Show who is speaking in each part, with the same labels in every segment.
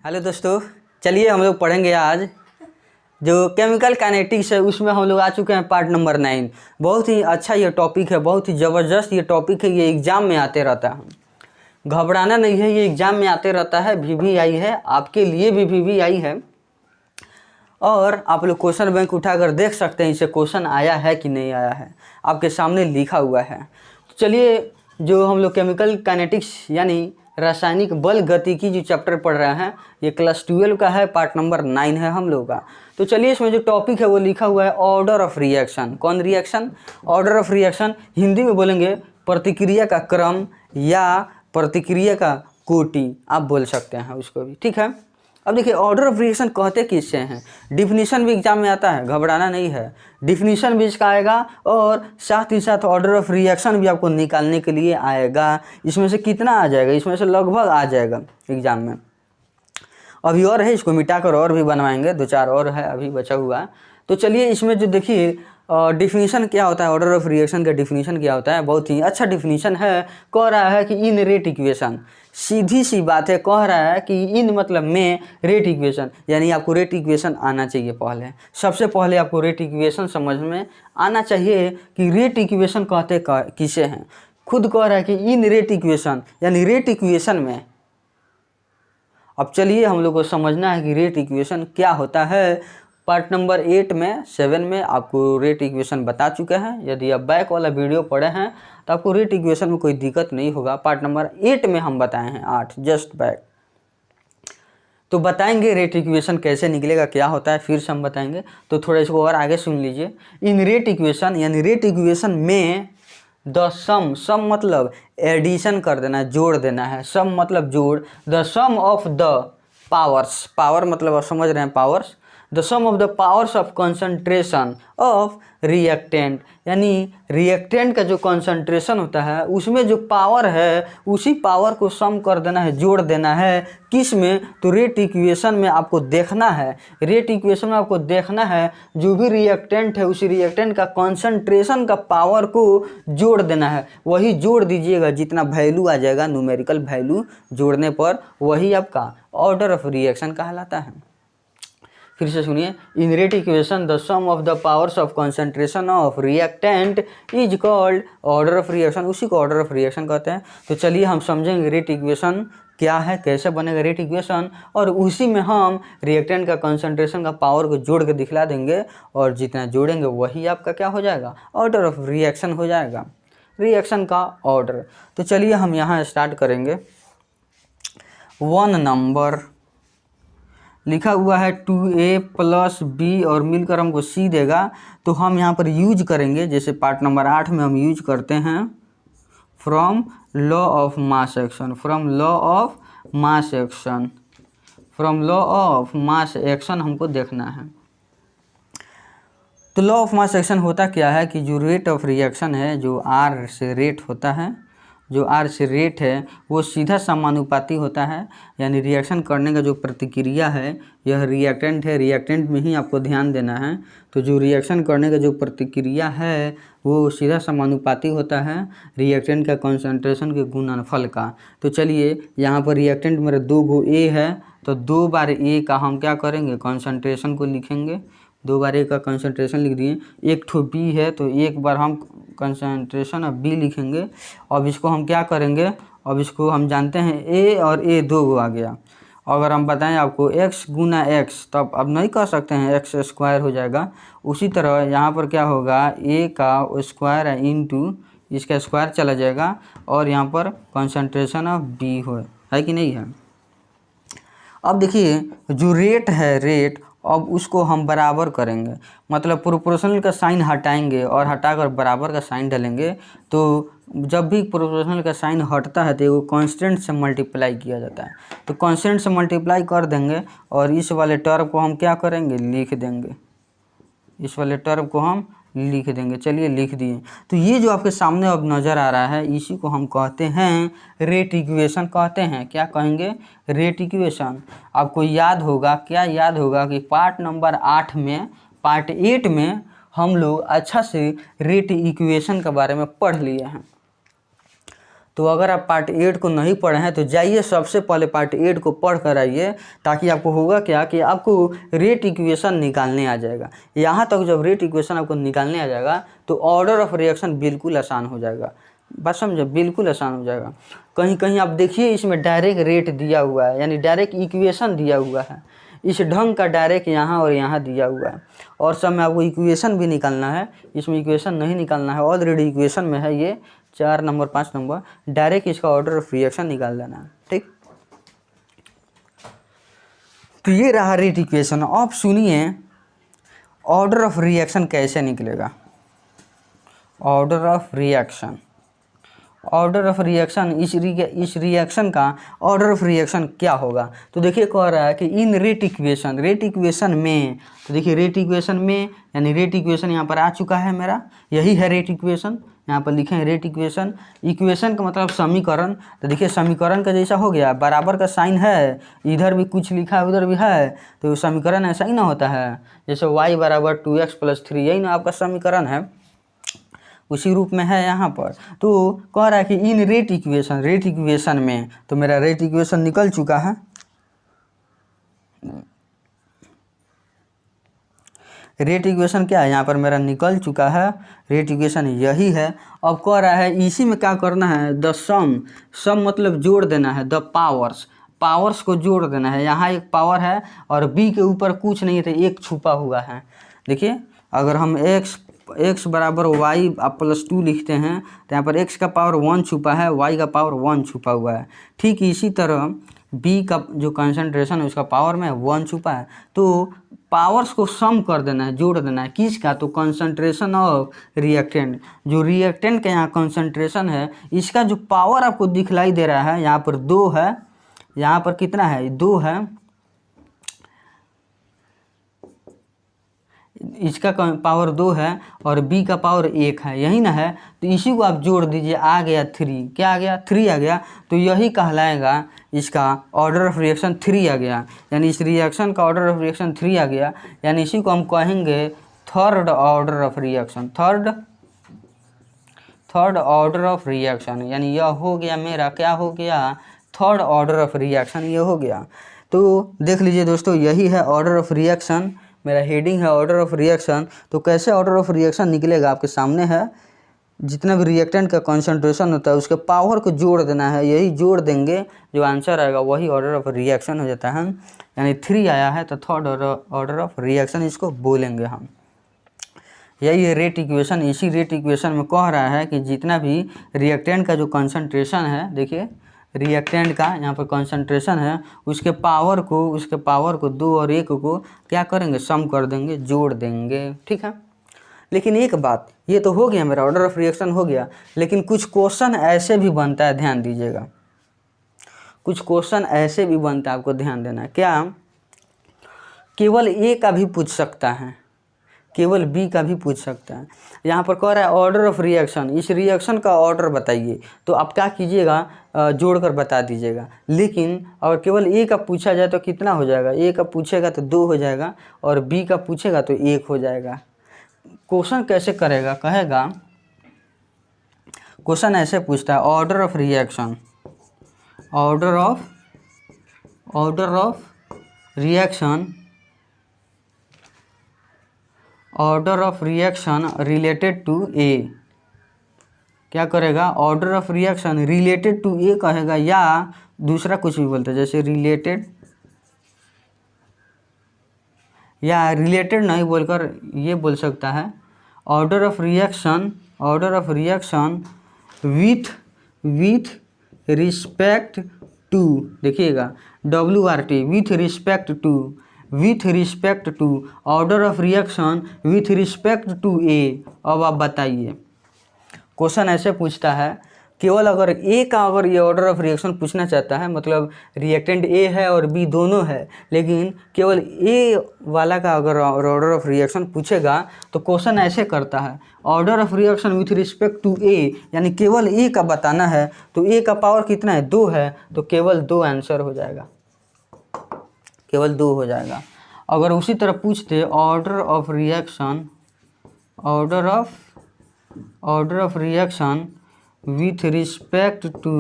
Speaker 1: Hello दोस्तों, चलिए हम लोग पढ़ेंगे आज जो केमिकल काइनेटिक्स है। उसमें हम लोग आ चुके हैं पार्ट नंबर 9। बहुत ही अच्छा ये टॉपिक है, बहुत ही ज़बरदस्त ये टॉपिक है। ये एग्ज़ाम में आते रहता है, घबराना नहीं है, ये एग्ज़ाम में आते रहता है। VVI है, आपके लिए भी VVI है। और आप लोग क्वेश्चन बैंक उठाकर देख सकते हैं इसे क्वेश्चन आया है कि नहीं आया है, आपके सामने लिखा हुआ है। तो चलिए, जो हम लोग केमिकल काइनेटिक्स यानी रासायनिक बल गतिकी जो चैप्टर पढ़ रहे हैं, ये क्लास 12 का है, पार्ट नंबर 9 है हम लोग का। तो चलिए, इसमें जो टॉपिक है वो लिखा हुआ है ऑर्डर ऑफ रिएक्शन। कौन reaction? Order of reaction. Hindi में बोलेंगे प्रतिक्रिया का क्रम या प्रतिक्रिया का कोटि, आप बोल सकते हैं उसको भी, ठीक है। अब देखिए, ऑर्डर ऑफ रिएक्शन कहते किससे हैं? डिफिनीशन भी एग्जाम में आता है, घबराना नहीं है। डिफिनीशन भी इसका आएगा और साथ ही साथ ऑर्डर ऑफ रिएक्शन भी आपको निकालने के लिए आएगा। इसमें से कितना आ जाएगा? इसमें से लगभग आ जाएगा एग्जाम में। अभी और है, इसको मिटाकर और भी बनवाएंगे, 2-4 और है अभी बचा हुआ। तो चलिए, इसमें जो देखिए डिफिनीशन क्या होता है, ऑर्डर ऑफ रिएक्शन का डिफिनीशन क्या होता है, बहुत ही अच्छा डिफिनीशन है। कह रहा है कि इन रेट इक्वेशन, सीधी सी बात है, कह रहा है कि इन मतलब में रेट इक्वेशन, यानी आपको रेट इक्वेशन आना चाहिए। पहले सबसे पहले आपको रेट इक्वेशन समझ में आना चाहिए कि रेट इक्वेशन कहते किसे हैं। खुद कह रहा है कि इन रेट इक्वेशन, यानी रेट इक्वेशन में। अब चलिए, हम लोग को समझना है कि रेट इक्वेशन क्या होता है। पार्ट नंबर 8 में 7 में आपको रेट इक्वेशन बता चुके हैं। यदि आप बैक वाला वीडियो पढ़े हैं तो आपको रेट इक्वेशन में कोई दिक्कत नहीं होगा। पार्ट नंबर 8 में हम बताए हैं, 8 जस्ट बैक। तो बताएंगे रेट इक्वेशन कैसे निकलेगा, क्या होता है, फिर से हम बताएंगे। तो थोड़ा इसको और आगे सुन लीजिए। इन रेट इक्वेशन, यानी रेट इक्वेशन में द सम मतलब एडिशन कर देना, जोड़ देना है। सम मतलब जोड़। The sum of the powers, power मतलब आप समझ रहे हैं powers. The sum of the powers of concentration of reactant, यानी रिएक्टेंट का जो कंसंट्रेशन होता है उसमें जो पावर है, उसी पावर को सम कर देना है, जोड़ देना है। किस में? तो रेट इक्वेशन में आपको देखना है। रेट इक्वेशन में आपको देखना है जो भी रिएक्टेंट है, उसी रिएक्टेंट का कंसंट्रेशन का पावर को जोड़ देना है। वही जोड़ दीजिएगा, जितना वैल्यू आ जाएगा, न्यूमेरिकल वैल्यू जोड़ने पर, वही आपका ऑर्डर ऑफ रिएक्शन कहलाता है। फिर से सुनिए। In rate equation the sum of the powers of concentration of reactant is called order of reaction. उसी को ऑर्डर ऑफ रिएक्शन कहते हैं। तो चलिए, हम समझेंगे रेट इक्वेशन क्या है, कैसे बनेगा रेट इक्वेशन, और उसी में हम रिएक्टेंट का कंसंट्रेशन का पावर को जोड़ के दिखला देंगे, और जितना जोड़ेंगे वही आपका क्या हो जाएगा, ऑर्डर ऑफ रिएक्शन हो जाएगा, रिएक्शन का ऑर्डर। तो चलिए, हम यहाँ स्टार्ट करेंगे। 1 नंबर लिखा हुआ है 2A + B और मिलकर हमको C देगा। तो हम यहाँ पर यूज करेंगे, जैसे पार्ट नंबर 8 में हम यूज करते हैं from law of mass action. From law of mass action, from law of mass action हमको देखना है। तो लॉ ऑफ मास एक्शन होता क्या है कि जो रेट ऑफ रिएक्शन है, जो R से रेट होता है, जो R से रेट है वो सीधा समानुपाती होता है। यानी रिएक्शन करने का जो प्रतिक्रिया है, यह रिएक्टेंट है, रिएक्टेंट में ही आपको ध्यान देना है। तो जो रिएक्शन करने का जो प्रतिक्रिया है वो सीधा समानुपाती होता है रिएक्टेंट का कंसंट्रेशन के गुणनफल का। तो चलिए, यहाँ पर रिएक्टेंट मेरे 2 गो A है, तो 2 बार A का हम क्या करेंगे, कंसंट्रेशन को लिखेंगे। 2 बार A का कंसंट्रेशन लिख दिए। 1 ठो B है, तो 1 बार हम कंसंट्रेशन ऑफ B लिखेंगे। अब इसको हम क्या करेंगे, अब इसको हम जानते हैं A और A 2 गो आ गया। अगर हम बताएं आपको x गुना x, तब अब नहीं कह सकते हैं x² हो जाएगा। उसी तरह यहाँ पर क्या होगा, A का स्क्वायर है इंटू इसका स्क्वायर चला जाएगा, और यहाँ पर कंसंट्रेशन ऑफ B है कि नहीं है। अब देखिए, जो रेट है, रेट, अब उसको हम बराबर करेंगे, मतलब प्रोपोर्शनल का साइन हटाएंगे और हटाकर बराबर का साइन डालेंगे। तो जब भी प्रोपोर्शनल का साइन हटता है तो वो कांस्टेंट से मल्टीप्लाई किया जाता है। तो कांस्टेंट से मल्टीप्लाई कर देंगे और इस वाले टर्म को हम क्या करेंगे, लिख देंगे। इस वाले टर्म को हम लिख देंगे। चलिए, लिख दिए। तो ये जो आपके सामने अब नज़र आ रहा है, इसी को हम कहते हैं रेट इक्वेशन कहते हैं। क्या कहेंगे, रेट इक्वेशन। आपको याद होगा, क्या याद होगा कि पार्ट नंबर 8 में, पार्ट 8 में हम लोग अच्छा से रेट इक्वेशन के बारे में पढ़ लिए हैं। तो अगर आप पार्ट 8 को नहीं पढ़े हैं तो जाइए सबसे पहले पार्ट 8 को पढ़ कर आइए, ताकि आपको होगा क्या कि आपको रेट इक्वेशन निकालने आ जाएगा। यहाँ तक जब रेट इक्वेशन आपको निकालने आ जाएगा तो ऑर्डर ऑफ रिएक्शन बिल्कुल आसान हो जाएगा। बात समझे, बिल्कुल आसान हो जाएगा। कहीं कहीं आप देखिए इसमें डायरेक्ट रेट दिया हुआ है, यानी डायरेक्ट इक्वेशन दिया हुआ है, इस ढंग का डायरेक्ट यहाँ और यहाँ दिया हुआ है। और सब में आपको इक्वेशन भी निकालना है, इसमें इक्वेशन नहीं निकालना है, ऑलरेडी इक्वेशन में है ये 4 नंबर 5 नंबर, डायरेक्ट इसका ऑर्डर ऑफ रिएक्शन निकाल देना है। ठीक, तो ये रहा रेट इक्वेशन। अब सुनिए ऑर्डर ऑफ रिएक्शन कैसे निकलेगा। Order of reaction, order of reaction, इस रिएक्शन का ऑर्डर ऑफ रिएक्शन क्या होगा। तो देखिए कह रहा है कि इन रेट इक्वेशन, रेट इक्वेशन में, तो देखिए रेट इक्वेशन में यानी रेट इक्वेशन यहाँ पर आ चुका है मेरा, यही है रेट इक्वेशन, यहाँ पर लिखे हैं रेट इक्वेशन। इक्वेशन का मतलब समीकरण, तो देखिए समीकरण का जैसा हो गया, बराबर का साइन है, इधर भी कुछ लिखा है उधर भी है, तो समीकरण ऐसा ही ना होता है, जैसे y बराबर 2x + 3, यही ना आपका समीकरण है, उसी रूप में है यहाँ पर। तो कह रहा है कि इन रेट इक्वेशन, रेट इक्वेशन में, तो मेरा रेट इक्वेशन निकल चुका है, रेट इक्वेशन क्या है यहाँ पर मेरा निकल चुका है, रेट इक्वेशन यही है। अब कह रहा है इसी में क्या करना है, द सम, सम मतलब जोड़ देना है, द पावर्स, पावर्स को जोड़ देना है। यहाँ एक पावर है और बी के ऊपर कुछ नहीं है, तो एक छुपा हुआ है। देखिए अगर हम x बराबर y +2 लिखते हैं तो यहाँ पर x का पावर 1 छुपा है, y का पावर 1 छुपा हुआ है। ठीक इसी तरह b का जो कंसंट्रेशन है उसका पावर में 1 छुपा है। तो पावर्स को सम कर देना है, जोड़ देना है, किसका, तो कंसंट्रेशन ऑफ रिएक्टेंट, जो रिएक्टेंट का यहाँ कंसंट्रेशन है इसका जो पावर आपको दिखलाई दे रहा है, यहाँ पर 2 है, यहाँ पर कितना है, 2 है, इसका पावर 2 है और b का पावर 1 है, यही ना है। तो इसी को आप जोड़ दीजिए, आ गया 3, क्या आ गया, 3 आ गया। तो यही कहलाएगा इसका ऑर्डर ऑफ रिएक्शन 3 आ गया, यानी इस रिएक्शन का ऑर्डर ऑफ रिएक्शन 3 आ गया, यानी इसी को हम कहेंगे third order of reaction, third order of reaction, यानी यह हो गया मेरा, क्या हो गया, थर्ड ऑर्डर ऑफ रिएक्शन, ये हो गया। तो देख लीजिए दोस्तों, यही है ऑर्डर ऑफ रिएक्शन, मेरा हेडिंग है ऑर्डर ऑफ रिएक्शन। तो कैसे ऑर्डर ऑफ रिएक्शन निकलेगा आपके सामने है, जितना भी रिएक्टेंट का कंसंट्रेशन होता है उसके पावर को जोड़ देना है, यही जोड़ देंगे, जो आंसर आएगा वही ऑर्डर ऑफ रिएक्शन हो जाता है। यानी 3 आया है तो थर्ड ऑर्डर ऑफ रिएक्शन इसको बोलेंगे हम। यही है रेट इक्वेशन। इसी रेट इक्वेशन में कह रहा है कि जितना भी रिएक्टेंट का जो कंसंट्रेशन है, देखिए रिएक्टेंट का यहाँ पर कंसंट्रेशन है, उसके पावर को 2 और 1 को क्या करेंगे, सम कर देंगे, जोड़ देंगे। ठीक है, लेकिन एक बात, ये तो हो गया मेरा ऑर्डर ऑफ रिएक्शन हो गया, लेकिन कुछ क्वेश्चन ऐसे भी बनता है, ध्यान दीजिएगा, कुछ क्वेश्चन ऐसे भी बनता है, आपको ध्यान देना है। क्या केवल ए का भी पूछ सकता है, केवल बी का भी पूछ सकता है। यहाँ पर कह रहा है ऑर्डर ऑफ रिएक्शन, इस रिएक्शन का ऑर्डर बताइए, तो आप क्या कीजिएगा, जोड़कर बता दीजिएगा। लेकिन अगर केवल ए का पूछा जाए तो कितना हो जाएगा, ए का पूछेगा तो 2 हो जाएगा और बी का पूछेगा तो 1 हो जाएगा। क्वेश्चन कैसे करेगा, कहेगा क्वेश्चन ऐसे पूछता है order of reaction, order of reaction related to A, क्या करेगा, order of reaction related to A कहेगा, या दूसरा कुछ भी बोलते हैं, जैसे रिलेटेड, या रिलेटेड नहीं बोलकर ये बोल सकता है order of reaction with respect to, देखिएगा WRT, with respect to order of reaction with respect to A. अब आप बताइए, क्वेश्चन ऐसे पूछता है, केवल अगर ए का अगर ये ऑर्डर ऑफ रिएक्शन पूछना चाहता है, मतलब रिएक्टेंट ए है और बी दोनों है, लेकिन केवल ए वाला का अगर ऑर्डर ऑफ रिएक्शन पूछेगा तो क्वेश्चन ऐसे करता है order of reaction with respect to A, यानी केवल ए का बताना है। तो ए का पावर कितना है, 2 है, तो केवल 2 आंसर हो जाएगा, केवल 2 हो जाएगा। अगर उसी तरह पूछते order of reaction with respect to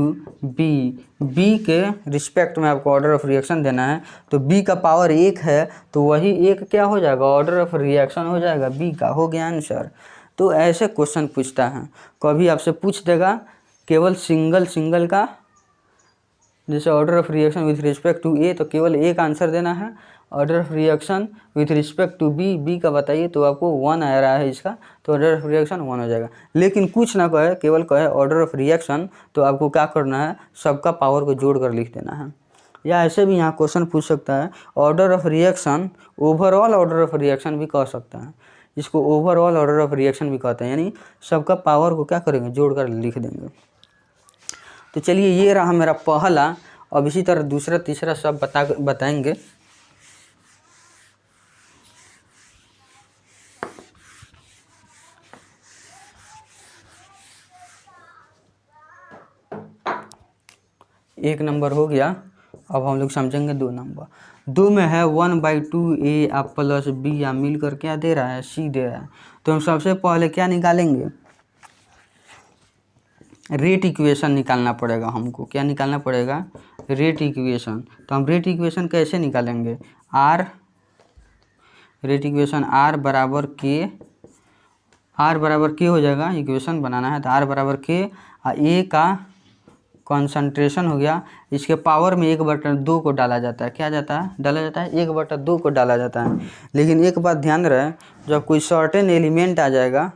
Speaker 1: B, B के रिस्पेक्ट में आपको ऑर्डर ऑफ रिएक्शन देना है। तो बी का पावर 1 है तो वही एक क्या हो जाएगा, ऑर्डर ऑफ रिएक्शन हो जाएगा बी का। हो गया आंसर। तो ऐसे क्वेश्चन पूछता है, कभी आपसे पूछ देगा केवल सिंगल का, जैसे order of reaction with respect to A तो केवल एक आंसर देना है, order of reaction with respect to B, B का बताइए तो आपको 1 आ रहा है इसका, तो ऑर्डर ऑफ रिएक्शन 1 हो जाएगा। लेकिन कुछ ना कहे, केवल कहे ऑर्डर ऑफ रिएक्शन, तो आपको क्या करना है, सबका पावर को जोड़ कर लिख देना है। या ऐसे भी यहाँ क्वेश्चन पूछ सकता है order of reaction overall order of reaction भी कह सकता है, इसको ओवरऑल ऑर्डर ऑफ रिएक्शन भी कहते हैं, यानी सबका पावर को क्या करेंगे, जोड़ कर लिख देंगे। तो चलिए ये रहा मेरा पहला। अब इसी तरह दूसरा तीसरा सब बताएंगे। एक नंबर हो गया। अब हम लोग समझेंगे 2 नंबर। 2 में है 1/2a आप प्लस बी या मिलकर क्या दे रहा है, सी दे रहा है। तो हम सबसे पहले क्या निकालेंगे, रेट इक्वेशन निकालना पड़ेगा हमको। क्या निकालना पड़ेगा, रेट इक्वेशन। तो हम रेट इक्वेशन कैसे निकालेंगे, रेट इक्वेशन आर बराबर के हो जाएगा, इक्वेशन बनाना है तो आर बराबर के, ए का कॉन्सेंट्रेशन हो गया, इसके पावर में 1/2 को डाला जाता है। क्या डाला जाता है, 1/2 को डाला जाता है। लेकिन एक बात ध्यान रहे, जब कोई सर्टेन एलिमेंट आ जाएगा,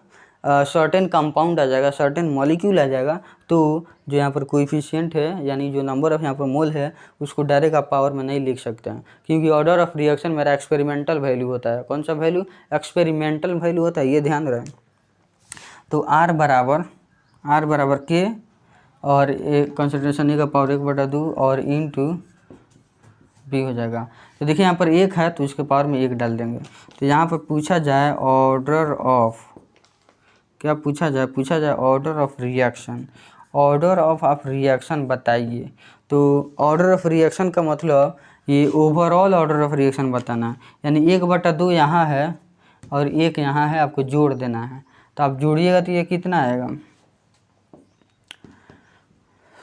Speaker 1: सर्टेन कंपाउंड आ जाएगा, सर्टेन मॉलिक्यूल आ जाएगा, तो जो यहाँ पर कोएफिशिएंट है यानी जो नंबर ऑफ यहाँ पर मोल है उसको डायरेक्ट आप पावर में नहीं लिख सकते हैं, क्योंकि ऑर्डर ऑफ रिएक्शन मेरा एक्सपेरिमेंटल वैल्यू होता है। कौन सा वैल्यू, एक्सपेरिमेंटल वैल्यू होता है, ये ध्यान रहे। तो आर बराबर के और कंसंट्रेशन ए का पावर 1/2 और इनटू बी हो जाएगा। तो देखिए यहाँ पर 1 है तो इसके पावर में 1 डाल देंगे। तो यहाँ पर पूछा जाए ऑर्डर ऑफ, क्या पूछा जाए order of reaction, order of reaction बताइए। तो ऑर्डर ऑफ रिएक्शन का मतलब ये ओवरऑल ऑर्डर ऑफ रिएक्शन बताना है, यानी 1/2 यहाँ है और 1 यहाँ है, आपको जोड़ देना है। तो आप जोड़िएगा तो ये कितना आएगा,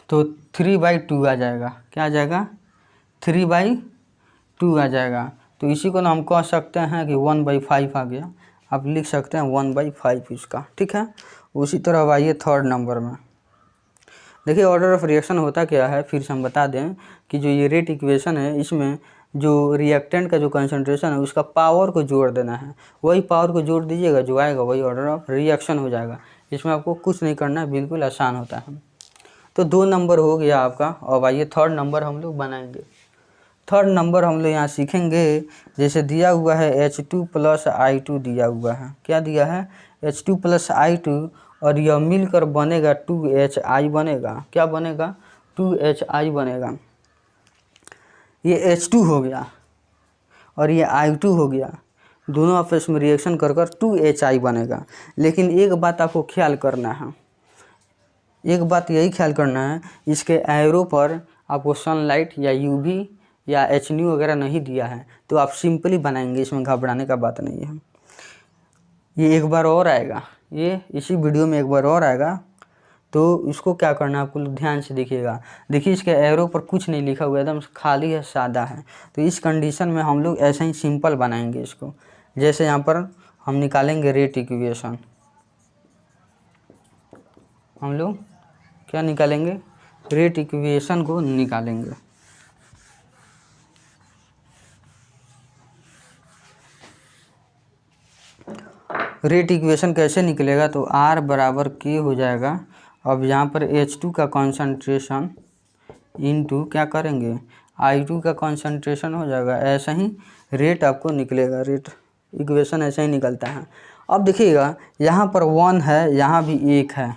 Speaker 1: तो 3/2 आ जाएगा। क्या आ जाएगा, 3/2 आ जाएगा। तो इसी को ना हम कह सकते हैं कि 1/5 आ गया, आप लिख सकते हैं 1/5 इसका, ठीक है। उसी तरह अब आइए 3rd नंबर में। देखिए ऑर्डर ऑफ रिएक्शन होता क्या है, फिर से हम बता दें कि जो ये रेट इक्वेशन है इसमें जो रिएक्टेंट का जो कंसंट्रेशन है उसका पावर को जोड़ देना है, वही पावर को जोड़ दीजिएगा, जो आएगा वही ऑर्डर ऑफ रिएक्शन हो जाएगा। इसमें आपको कुछ नहीं करना है, बिल्कुल आसान होता है। तो 2 नंबर हो गया आपका। अब आइए 3rd नंबर हम लोग बनाएंगे। 3rd नंबर हम लोग यहाँ सीखेंगे, जैसे दिया हुआ है H2 + I2 दिया हुआ है। क्या दिया है, H2 + I2 और यह मिलकर बनेगा 2HI बनेगा। क्या बनेगा, 2HI बनेगा। ये H2 हो गया और ये I2 हो गया, दोनों आपस में रिएक्शन कर 2HI बनेगा। लेकिन एक बात आपको ख्याल करना है, एक बात यही ख्याल करना है, इसके एरो पर आपको सनलाइट या यूवी या HNU वगैरह नहीं दिया है, तो आप सिंपली बनाएंगे, इसमें घबराने का बात नहीं है। ये एक बार और आएगा, ये इसी वीडियो में एक बार और आएगा, तो इसको क्या करना है आपको ध्यान से देखिएगा। देखिए इसके एरो पर कुछ नहीं लिखा हुआ, एकदम खाली है, सादा है। तो इस कंडीशन में हम लोग ऐसा ही सिंपल बनाएंगे इसको। जैसे यहाँ पर हम निकालेंगे रेट इक्वेशन, हम लोग क्या निकालेंगे, रेट इक्वेशन को निकालेंगे। रेट इक्वेशन कैसे निकलेगा, तो R बराबर K हो जाएगा। अब यहाँ पर H2 का कॉन्सेंट्रेशन इनटू क्या करेंगे, I2 का कॉन्सेंट्रेशन हो जाएगा। ऐसा ही रेट आपको निकलेगा, रेट इक्वेशन ऐसा ही निकलता है। अब देखिएगा यहाँ पर 1 है, यहाँ भी 1 है,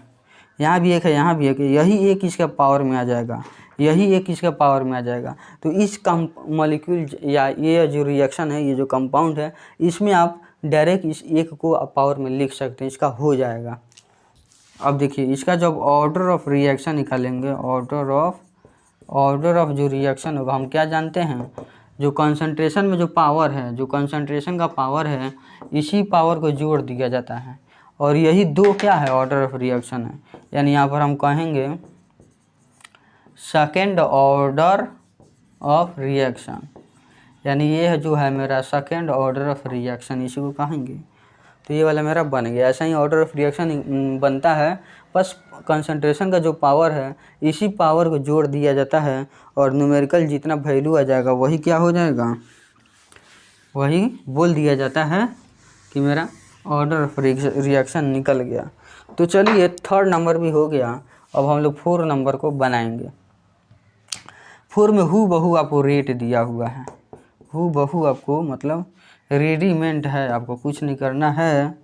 Speaker 1: यहाँ भी 1 है, यहाँ भी 1 है, यही 1 इसका पावर में आ जाएगा, यही 1 इसका पावर में आ जाएगा। तो इस मॉलिक्यूल या ये जो रिएक्शन है, ये जो कंपाउंड है, इसमें आप डायरेक्ट इस 1 को आप पावर में लिख सकते हैं, इसका हो जाएगा। अब देखिए इसका जब ऑर्डर ऑफ रिएक्शन निकालेंगे, ऑर्डर ऑफ जो रिएक्शन होगा, हम क्या जानते हैं, जो कंसंट्रेशन में जो पावर है, जो कंसंट्रेशन का पावर है, इसी पावर को जोड़ दिया जाता है। और यही दो क्या है, ऑर्डर ऑफ रिएक्शन है। यानी यहाँ पर हम कहेंगे सेकेंड ऑर्डर ऑफ रिएक्शन, यानी ये जो है मेरा सेकेंड ऑर्डर ऑफ रिएक्शन, इसी को कहेंगे। तो ये वाला मेरा बन गया। ऐसा ही ऑर्डर ऑफ रिएक्शन बनता है, बस कंसंट्रेशन का जो पावर है इसी पावर को जोड़ दिया जाता है और न्यूमेरिकल जितना वैल्यू आ जाएगा वही क्या हो जाएगा, वही बोल दिया जाता है कि मेरा ऑर्डर ऑफ रिएक्शन निकल गया। तो चलिए थर्ड नंबर भी हो गया। अब हम लोग 4 नंबर को बनाएंगे। 4 में हु बहू आपको रेट दिया हुआ है। हु बहू आपको मतलब रेडीमेड है, आपको कुछ नहीं करना है,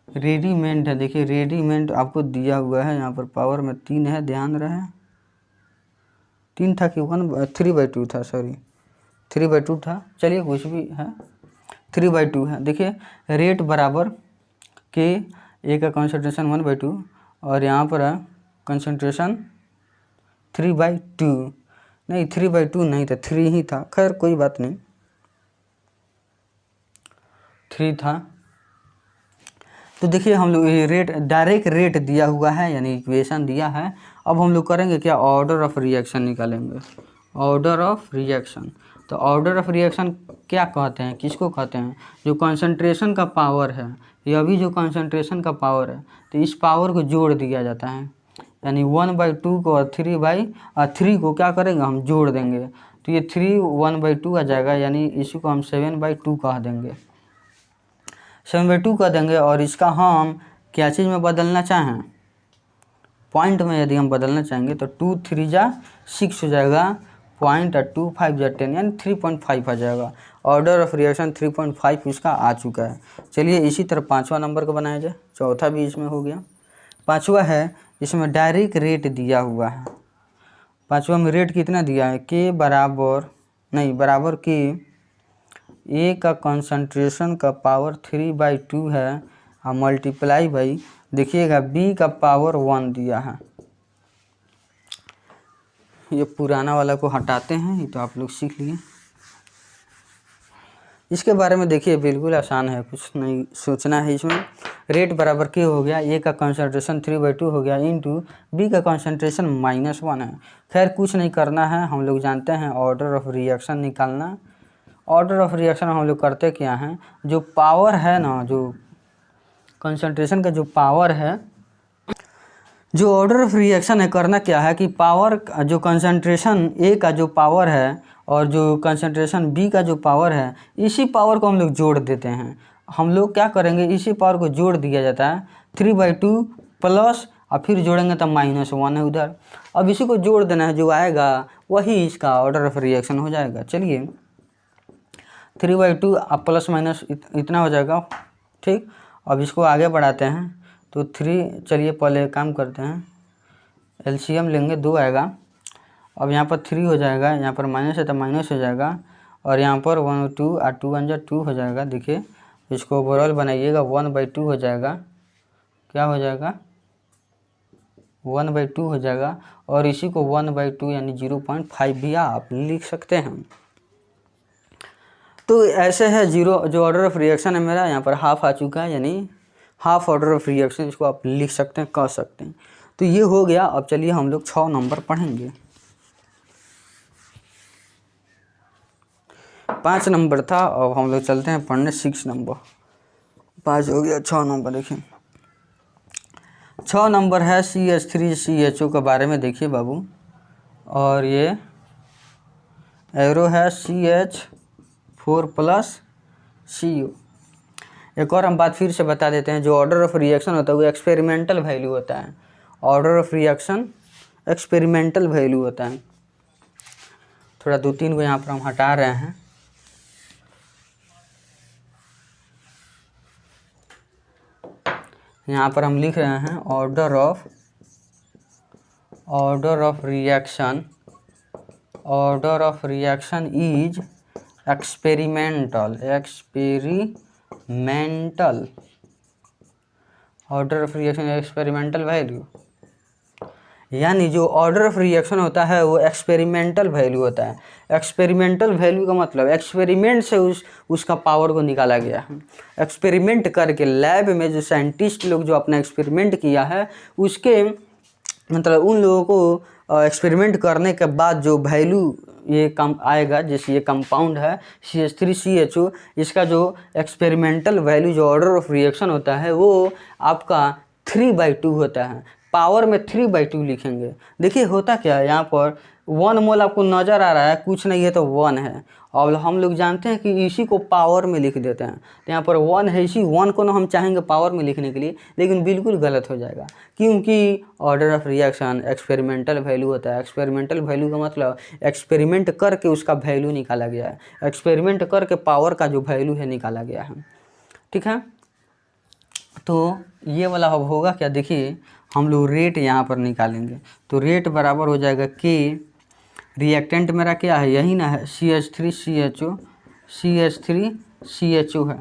Speaker 1: रेडीमेड है। देखिए रेडीमेड आपको दिया हुआ है। यहाँ पर पावर में 3 है, ध्यान रहे। 3 था कि 3/2 था, सॉरी 3/2 था। चलिए कुछ भी है, 3/2 है। देखिए रेट बराबर के, ए का कंसंट्रेशन 1/2 और यहाँ पर है कंसंट्रेशन 3/2, नहीं 3/2 नहीं था, 3 ही था। खैर कोई बात नहीं, 3 था। तो देखिए हम लोग ये रेट, डायरेक्ट रेट दिया हुआ है यानी इक्वेशन दिया है। अब हम लोग करेंगे क्या, ऑर्डर ऑफ रिएक्शन निकालेंगे। ऑर्डर ऑफ रिएक्शन, तो ऑर्डर ऑफ रिएक्शन क्या कहते हैं, किसको कहते हैं, जो कंसंट्रेशन का पावर है, यह भी जो कंसंट्रेशन का पावर है, तो इस पावर को जोड़ दिया जाता है। यानी 1/2 को और 3 को क्या करेंगे, हम जोड़ देंगे। तो ये 3 1/2 आ जाएगा, यानी इसी को हम 7/2 कह देंगे, 7/2 कर देंगे। और इसका हम क्या चीज़ में बदलना चाहें, पॉइंट में यदि हम बदलना चाहेंगे तो 2 3 जा 6 हो जाएगा, पॉइंट 2 5 जा 10, यानी 3.5 आ जाएगा। ऑर्डर ऑफ रिएक्शन 3.5 इसका आ चुका है। चलिए इसी तरह 5वां नंबर को बनाया जाए। चौथा भी इसमें हो गया। 5वां है, इसमें डायरेक्ट रेट दिया हुआ है। 5वां में रेट कितना दिया है, के बराबर के ए का कंसंट्रेशन का पावर 3/2 है और मल्टीप्लाई बाई, देखिएगा बी का पावर 1 दिया है। ये पुराना वाला को हटाते हैं, ये तो आप लोग सीख लिए। इसके बारे में देखिए बिल्कुल आसान है, कुछ नहीं सोचना है इसमें। रेट बराबर के हो गया, ए का कंसंट्रेशन 3/2 हो गया इंटू बी का कंसंट्रेशन -1 है। खैर कुछ नहीं करना है, हम लोग जानते हैं ऑर्डर ऑफ रिएक्शन निकालना। ऑर्डर ऑफ रिएक्शन हम लोग करते क्या हैं, जो पावर है ना, जो कंसंट्रेशन का जो पावर है, जो ऑर्डर ऑफ रिएक्शन है, करना क्या है कि पावर जो कंसंट्रेशन ए का जो पावर है और जो कंसंट्रेशन बी का जो पावर है, इसी पावर को हम लोग जोड़ देते हैं। हम लोग क्या करेंगे, इसी पावर को जोड़ दिया जाता है 3/2 प्लस, और फिर जोड़ेंगे तो -1 है उधर। अब इसी को जोड़ देना है, जो आएगा वही इसका ऑर्डर ऑफ रिएक्शन हो जाएगा। चलिए 3/2 अब प्लस माइनस इतना हो जाएगा, ठीक। अब इसको आगे बढ़ाते हैं तो 3, चलिए पहले काम करते हैं, एलसीएम लेंगे, 2 आएगा। अब यहाँ पर 3 हो जाएगा, यहाँ पर माइनस है तो माइनस हो जाएगा, और यहाँ पर 1 2 और 2 1 जा 2 हो जाएगा। देखिए इसको ओवरऑल बनाइएगा, 1/2 हो जाएगा, क्या हो जाएगा 1/2 हो जाएगा। और इसी को 1/2 यानी 0.5 भी आप लिख सकते हैं। तो ऐसे है जो ऑर्डर ऑफ रिएक्शन है मेरा, यहाँ पर हाफ आ चुका है, यानी हाफ ऑर्डर ऑफ रिएक्शन, इसको आप लिख सकते हैं, कह सकते हैं। तो ये हो गया। अब चलिए हम लोग 6 नंबर पढ़ेंगे। 5 नंबर था, अब हम लोग चलते हैं पढ़ने 6 नंबर। 5 हो गया, 6 नंबर देखिए। 6 नंबर है CH3CHO के बारे में देखिए बाबू, और ये एरो है CH4 + CO। एक और हम बात फिर से बता देते हैं, जो ऑर्डर ऑफ रिएक्शन होता है वो एक्सपेरिमेंटल वैल्यू होता है। Order of reaction experimental value होता है। थोड़ा 2-3 को यहाँ पर हम हटा रहे हैं। यहाँ पर हम लिख रहे हैं order of reaction is experimental. Order of reaction experimental value. यानी जो ऑर्डर ऑफ रिएक्शन होता है वो एक्सपेरिमेंटल वैल्यू होता है। एक्सपेरिमेंटल वैल्यू का मतलब एक्सपेरिमेंट से उसका पावर को निकाला गया है। एक्सपेरिमेंट करके लैब में जो साइंटिस्ट लोग जो अपना एक्सपेरिमेंट किया है उसके मतलब उन लोगों को एक्सपेरिमेंट करने के बाद जो वैल्यू ये कम आएगा, जैसे ये कंपाउंड है CH3CHO, इसका जो एक्सपेरिमेंटल वैल्यू जो ऑर्डर ऑफ रिएक्शन होता है वो आपका 3/2 होता है। पावर में 3/2 लिखेंगे। देखिए होता क्या है, यहाँ पर 1 मोल आपको नज़र आ रहा है, कुछ नहीं है तो 1 है। और हम लोग जानते हैं कि इसी को पावर में लिख देते हैं, तो यहाँ पर 1 है, इसी 1 को ना हम चाहेंगे पावर में लिखने के लिए, लेकिन बिल्कुल गलत हो जाएगा, क्योंकि order of reaction experimental value होता है। एक्सपेरिमेंटल वैल्यू का मतलब एक्सपेरिमेंट करके उसका वैल्यू निकाला गया है, एक्सपेरिमेंट करके पावर का जो वैल्यू है निकाला गया है। ठीक है, तो ये वाला अब होगा क्या, देखिए हम लोग रेट यहाँ पर निकालेंगे। तो रेट बराबर हो जाएगा के, रिएक्टेंट मेरा क्या है, यही ना है, CH3CHO, CH3CHO है।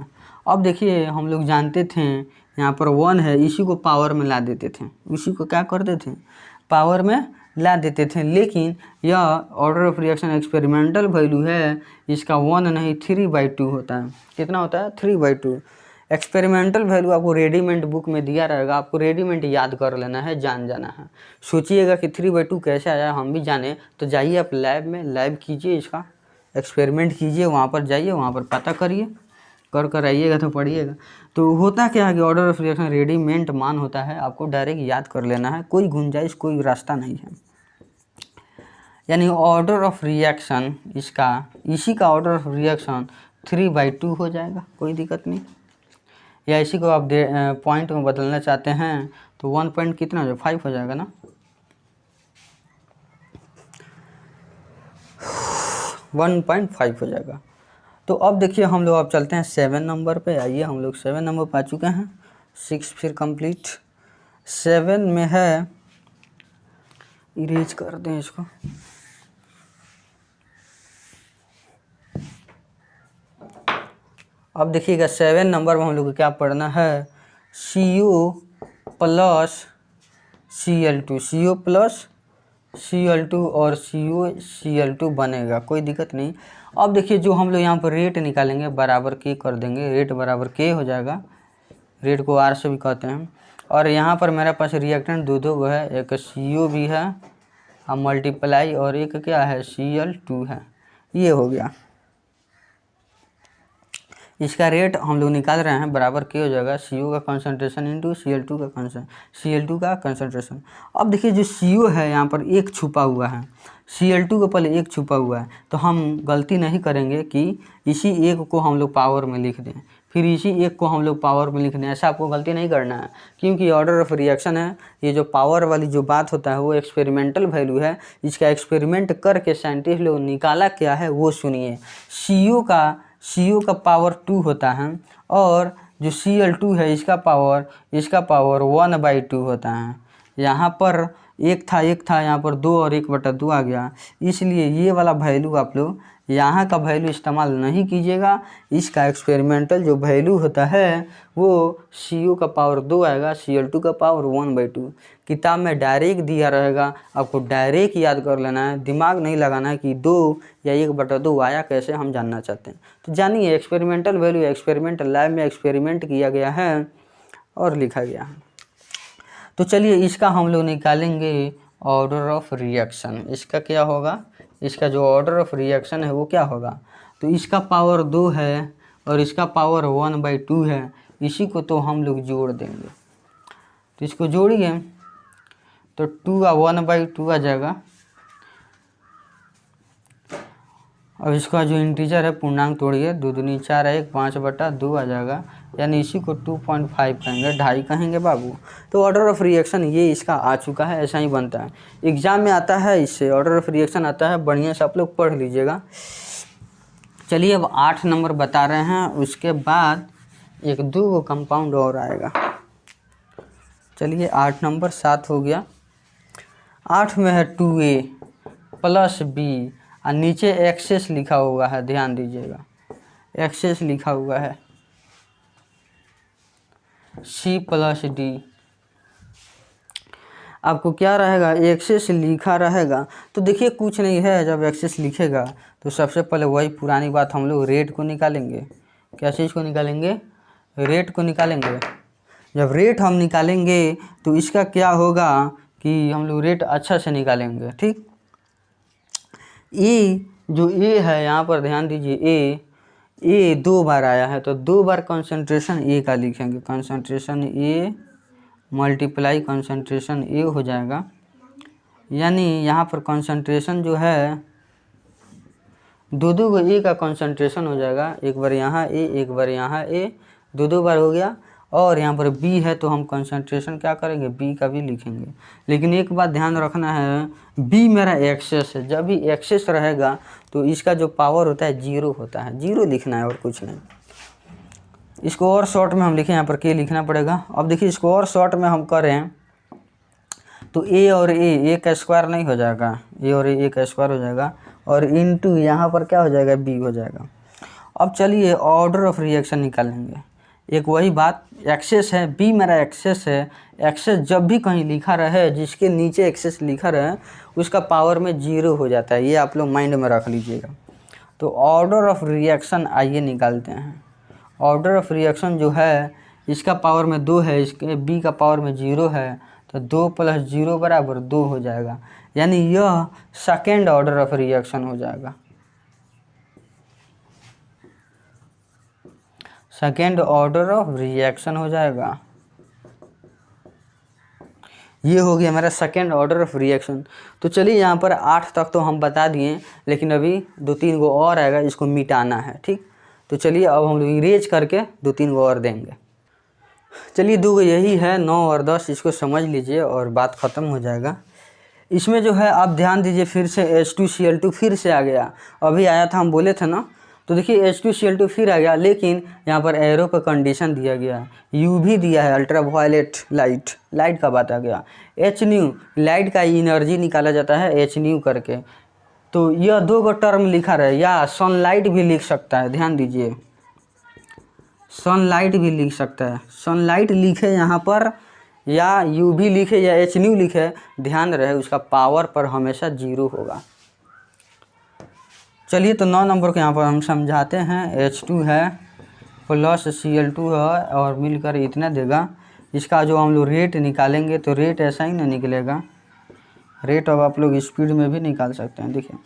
Speaker 1: अब देखिए हम लोग जानते थे यहाँ पर 1 है, इसी को पावर में ला देते थे, इसी को क्या करते थे, पावर में ला देते थे। लेकिन यह order of reaction experimental value है, इसका 1 नहीं 3/2 होता है। कितना होता है, 3/2। एक्सपेरिमेंटल वैल्यू आपको रेडीमेड बुक में दिया रहेगा, आपको रेडीमेड याद कर लेना है, जान जाना है। सोचिएगा कि 3/2 कैसे आया, हम भी जाने, तो जाइए आप लैब में, लैब कीजिए, इसका एक्सपेरिमेंट कीजिए, वहाँ पर जाइए, वहाँ पर पता करिए, कर आइएगा तो पढ़िएगा। तो होता क्या है कि ऑर्डर ऑफ रिएक्शन रेडीमेड मान होता है, आपको डायरेक्ट याद कर लेना है, कोई गुंजाइश कोई रास्ता नहीं है। यानी ऑर्डर ऑफ रिएक्शन इसका, इसी का ऑर्डर ऑफ रिएक्शन 3/2 हो जाएगा, कोई दिक्कत नहीं। या इसी को आप पॉइंट में बदलना चाहते हैं तो 1 पॉइंट कितना हो जाएगा, 5 हो जाएगा ना, 1.5 हो जाएगा। तो अब देखिए हम लोग अब चलते हैं 7 नंबर पे। आइए हम लोग 7 नंबर पा चुके हैं, 6 फिर कंप्लीट। 7 में है, इरेज कर दें इसको, अब देखिएगा 7 नंबर में हम लोग को क्या पढ़ना है, CO plus Cl2, CO plus Cl2 और COCl2 बनेगा, कोई दिक्कत नहीं। अब देखिए जो हम लोग यहाँ पर रेट निकालेंगे बराबर के कर देंगे, रेट बराबर के हो जाएगा, रेट को R से भी कहते हैं। और यहाँ पर मेरे पास रिएक्टेंट दो है, एक CO भी है और मल्टीप्लाई, और एक क्या है Cl2 है, ये हो गया। इसका रेट हम लोग निकाल रहे हैं, बराबर क्या हो जाएगा, CO का कंसंट्रेशन इंटू Cl2 का कंसंट्रेशन। अब देखिए जो CO है यहाँ पर एक छुपा हुआ है, Cl2 के पहले एक छुपा हुआ है, तो हम गलती नहीं करेंगे कि इसी एक को हम लोग पावर में लिख दें, फिर इसी एक को हम लोग पावर में लिख दें, ऐसा आपको गलती नहीं करना है, क्योंकि ऑर्डर ऑफ रिएक्शन है। ये जो पावर वाली जो बात होता है वो एक्सपेरिमेंटल वैल्यू है, इसका एक्सपेरिमेंट करके साइंटिस्ट लोग निकाला क्या है वो सुनिए। CO का पावर 2 होता है, और जो Cl2 है इसका पावर 1/2 होता है। यहाँ पर एक था यहाँ पर 2 और 1/2 आ गया, इसलिए ये वाला वैल्यू आप लोग यहाँ का वैल्यू इस्तेमाल नहीं कीजिएगा। इसका एक्सपेरिमेंटल जो वैल्यू होता है वो CO का पावर 2 आएगा, Cl2 का पावर 1/2। किताब में डायरेक्ट दिया रहेगा, आपको डायरेक्ट याद कर लेना है, दिमाग नहीं लगाना है कि 2 या 1/2 आया कैसे, हम जानना चाहते हैं। तो जानिए एक्सपेरिमेंटल वैल्यू, एक्सपेरिमेंटल लैब में एक्सपेरिमेंट किया गया है और लिखा गया है। तो चलिए इसका हम लोग निकालेंगे ऑर्डर ऑफ रिएक्शन। इसका क्या होगा, इसका जो ऑर्डर ऑफ रिएक्शन है वो क्या होगा, तो इसका पावर 2 है और इसका पावर 1/2 है, इसी को तो हम लोग जोड़ देंगे। तो इसको जोड़िए तो 2 का 1/2 आ जाएगा। अब इसका जो इंटीजर है पूर्णांक तोड़िए, 2 दूनी 4 है, 1 5/2 आ जाएगा, यानी इसी को 2.5 कहेंगे, 2.5 कहेंगे बाबू। तो ऑर्डर ऑफ रिएक्शन ये इसका आ चुका है, ऐसा ही बनता है, एग्जाम में आता है, इससे ऑर्डर ऑफ रिएक्शन आता है, बढ़िया से आप लोग पढ़ लीजिएगा। चलिए अब 8 नंबर बता रहे हैं, उसके बाद 1-2 कंपाउंड और आएगा। चलिए 8 नंबर 7 हो गया। 8 में है 2A प्लस B और नीचे एक्सेस लिखा हुआ है, ध्यान दीजिएगा, एक्सेस लिखा हुआ है C प्लस D। आपको क्या रहेगा, एक्सेस लिखा रहेगा। तो देखिए कुछ नहीं है, जब एक्सेस लिखेगा तो सबसे पहले वही पुरानी बात, हम लोग रेट को निकालेंगे। क्या चीज़ को निकालेंगे, रेट को निकालेंगे। जब रेट हम निकालेंगे तो इसका क्या होगा कि हम लोग रेट अच्छा से निकालेंगे, ठीक। ए जो ए है यहाँ पर ध्यान दीजिए, ए 2 बार आया है तो 2 बार कंसंट्रेशन ए का लिखेंगे। कंसंट्रेशन ए मल्टीप्लाई कंसंट्रेशन ए हो जाएगा, यानी यहाँ पर कंसंट्रेशन जो है 2 को ए का कंसंट्रेशन हो जाएगा। एक बार यहाँ ए, एक बार यहाँ ए, 2 बार हो गया। और यहाँ पर बी है तो हम कंसंट्रेशन क्या करेंगे, बी का भी लिखेंगे। लेकिन एक बात ध्यान रखना है, बी मेरा एक्सेस है। जब भी एक्सेस रहेगा तो इसका जो पावर होता है 0 होता है, 0 लिखना है और कुछ नहीं। इसको और शॉर्ट में हम लिखें, यहाँ पर के लिखना पड़ेगा। अब देखिए इसको और शॉर्ट में हम करें तो ए और ए का स्क्वायर नहीं हो जाएगा, ए और ए का स्क्वायर हो जाएगा, और इनटू यहाँ पर क्या हो जाएगा, बी हो जाएगा। अब चलिए ऑर्डर ऑफ रिएक्शन निकालेंगे। एक वही बात, एक्सेस है, बी मेरा एक्सेस है। एक्सेस जब भी कहीं लिखा रहे, जिसके नीचे एक्सेस लिखा रहे, उसका पावर में 0 हो जाता है। ये आप लोग माइंड में रख लीजिएगा। तो ऑर्डर ऑफ रिएक्शन आइए निकालते हैं। ऑर्डर ऑफ रिएक्शन जो है, इसका पावर में 2 है, इसके बी का पावर में 0 है, तो 2 + 0 = 2 हो जाएगा। यानी यह सेकेंड ऑर्डर ऑफ रिएक्शन हो जाएगा। सेकेंड ऑर्डर ऑफ रिएक्शन हो जाएगा। ये हो गया मेरा सेकेंड ऑर्डर ऑफ रिएक्शन। तो चलिए यहाँ पर 8 तक तो हम बता दिए, लेकिन अभी 2-3 गो और आएगा, इसको मिटाना है, ठीक। तो चलिए अब हम लोग इरेज करके 2-3 गो और देंगे। चलिए 2 गो यही है, 9 और 10, इसको समझ लीजिए और बात ख़त्म हो जाएगा। इसमें जो है आप ध्यान दीजिए, फिर से H2Cl2 फिर से आ गया। अभी आया था, हम बोले थे ना, तो देखिए H2Cl2 फिर आ गया, लेकिन यहाँ पर एरो पर कंडीशन दिया गया है, UV दिया है, अल्ट्रा वायलेट लाइट का बात आ गया। Hν लाइट का एनर्जी निकाला जाता है Hν करके। तो यह 2 गो टर्म लिखा रहे, या सनलाइट भी लिख सकता है, ध्यान दीजिए, सनलाइट भी लिख सकता है। सनलाइट लिखे यहाँ पर, या UV लिखे या Hν लिखे, ध्यान रहे उसका पावर पर हमेशा 0 होगा। चलिए तो 9 नंबर को यहाँ पर हम समझाते हैं। H2 है प्लस Cl2 है और मिलकर इतना देगा। इसका जो हम लोग रेट निकालेंगे तो रेट ऐसा ही ना निकलेगा। रेट अब आप लोग स्पीड में भी निकाल सकते हैं। देखिए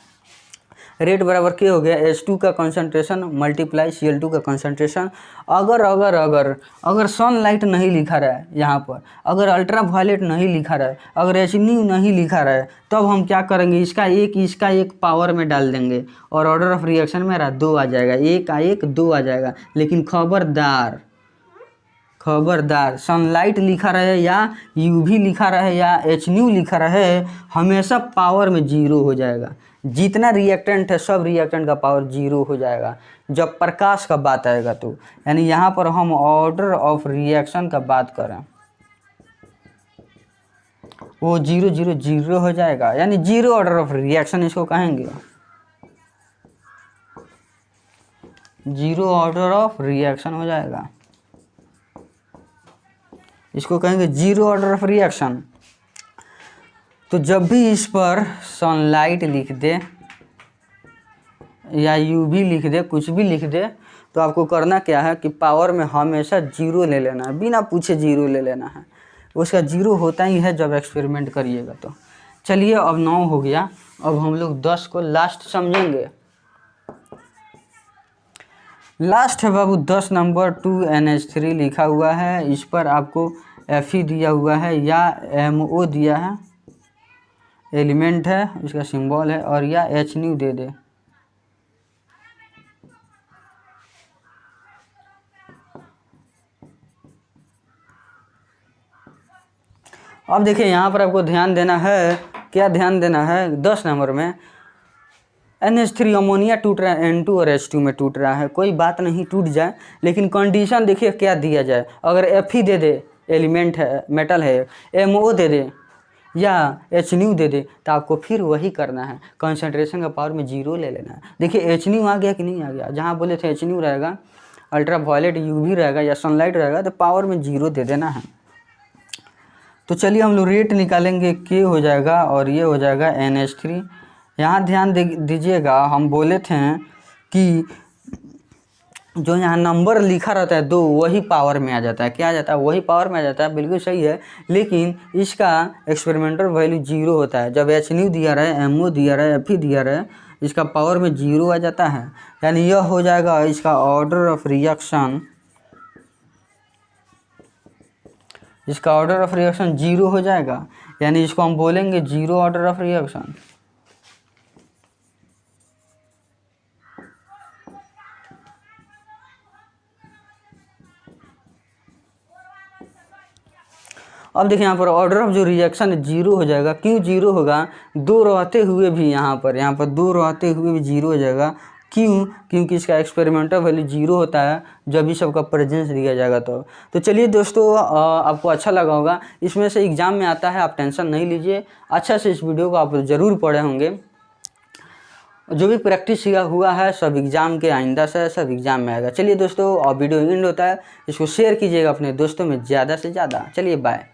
Speaker 1: रेट बराबर क्या हो गया, H2 का कंसंट्रेशन मल्टीप्लाई Cl2 का कंसंट्रेशन। अगर सनलाइट नहीं लिखा रहा है यहाँ पर, अगर अल्ट्रा वायलेट नहीं लिखा रहा है, अगर Hν नहीं लिखा रहा है, तब हम क्या करेंगे, इसका एक पावर में डाल देंगे और ऑर्डर ऑफ रिएक्शन मेरा 2 आ जाएगा। 1 का 1 2 आ जाएगा। लेकिन खबरदार सनलाइट लिखा रहे या UV लिखा रहे या Hν लिखा रहे, हमेशा पावर में 0 हो जाएगा। जितना रिएक्टेंट है सब रिएक्टेंट का पावर 0 हो जाएगा जब प्रकाश का बात आएगा। तो यानी यहाँ पर हम ऑर्डर ऑफ रिएक्शन का बात करें, वो 0 0 0 हो जाएगा, यानी 0 ऑर्डर ऑफ रिएक्शन इसको कहेंगे। 0 ऑर्डर ऑफ रिएक्शन हो जाएगा, इसको कहेंगे 0 ऑर्डर ऑफ रिएक्शन। तो जब भी इस पर सनलाइट लिख दे या UV लिख दे, कुछ भी लिख दे, तो आपको करना क्या है कि पावर में हमेशा 0 ले लेना है, बिना पूछे 0 ले लेना है। उसका 0 होता ही है जब एक्सपेरिमेंट करिएगा। तो चलिए अब 9 हो गया, अब हम लोग 10 को लास्ट समझेंगे। लास्ट है बाबू 10 नंबर 2NH3 लिखा हुआ है। इस पर आपको Fe दिया हुआ है या MO दिया है, एलिमेंट है, इसका सिंबल है, और या Hν दे दे। अब देखिए यहाँ पर आपको ध्यान देना है, क्या ध्यान देना है, 10 नंबर में NH3 अमोनिया टूट रहा है, N2 और H2 में टूट रहा है। कोई बात नहीं, टूट जाए, लेकिन कंडीशन देखिए क्या दिया जाए। अगर Fe दे दे, एलिमेंट है, मेटल है, MO दे दे या Hν दे दे, तो आपको फिर वही करना है, कंसंट्रेशन का पावर में 0 ले लेना है। देखिए Hν आ गया कि नहीं आ गया, जहाँ बोले थे Hν रहेगा, अल्ट्रा वायलेट UV रहेगा या सनलाइट रहेगा, तो पावर में 0 दे देना है। तो चलिए हम लोग रेट निकालेंगे, के हो जाएगा और ये हो जाएगा NH3। यहाँ ध्यान दीजिएगा, हम बोले थे कि जो यहाँ नंबर लिखा रहता है 2 वही पावर में आ जाता है। क्या आ जाता है? वही पावर में आ जाता है, बिल्कुल सही है। लेकिन इसका एक्सपेरिमेंटल वैल्यू 0 होता है। जब HNU दिया रहा है, MO दिया रहा है, Fe दिया रहा है, इसका पावर में 0 आ जाता है। यानी यह हो जाएगा इसका ऑर्डर ऑफ रिएक्शन, इसका ऑर्डर ऑफ रिएक्शन 0 हो जाएगा। यानी इसको हम बोलेंगे 0 ऑर्डर ऑफ रिएक्शन। अब देखिए यहाँ पर ऑर्डर ऑफ जो रिएक्शन 0 हो जाएगा। क्यों 0 होगा? 2 रहते हुए भी यहाँ पर 2 रहते हुए भी 0 हो जाएगा। क्यों? क्योंकि इसका एक्सपेरिमेंटल वैल्यू 0 होता है जब भी सबका प्रेजेंस दिया जाएगा। तो चलिए दोस्तों, आपको अच्छा लगा होगा। इसमें से एग्ज़ाम में आता है, आप टेंशन नहीं लीजिए। अच्छा से इस वीडियो को आप ज़रूर पढ़े होंगे। जो भी प्रैक्टिस हुआ है सब एग्ज़ाम के आइंदा से सब एग्ज़ाम में आएगा। चलिए दोस्तों, वीडियो एंड होता है, इसको शेयर कीजिएगा अपने दोस्तों में ज़्यादा से ज़्यादा। चलिए बाय।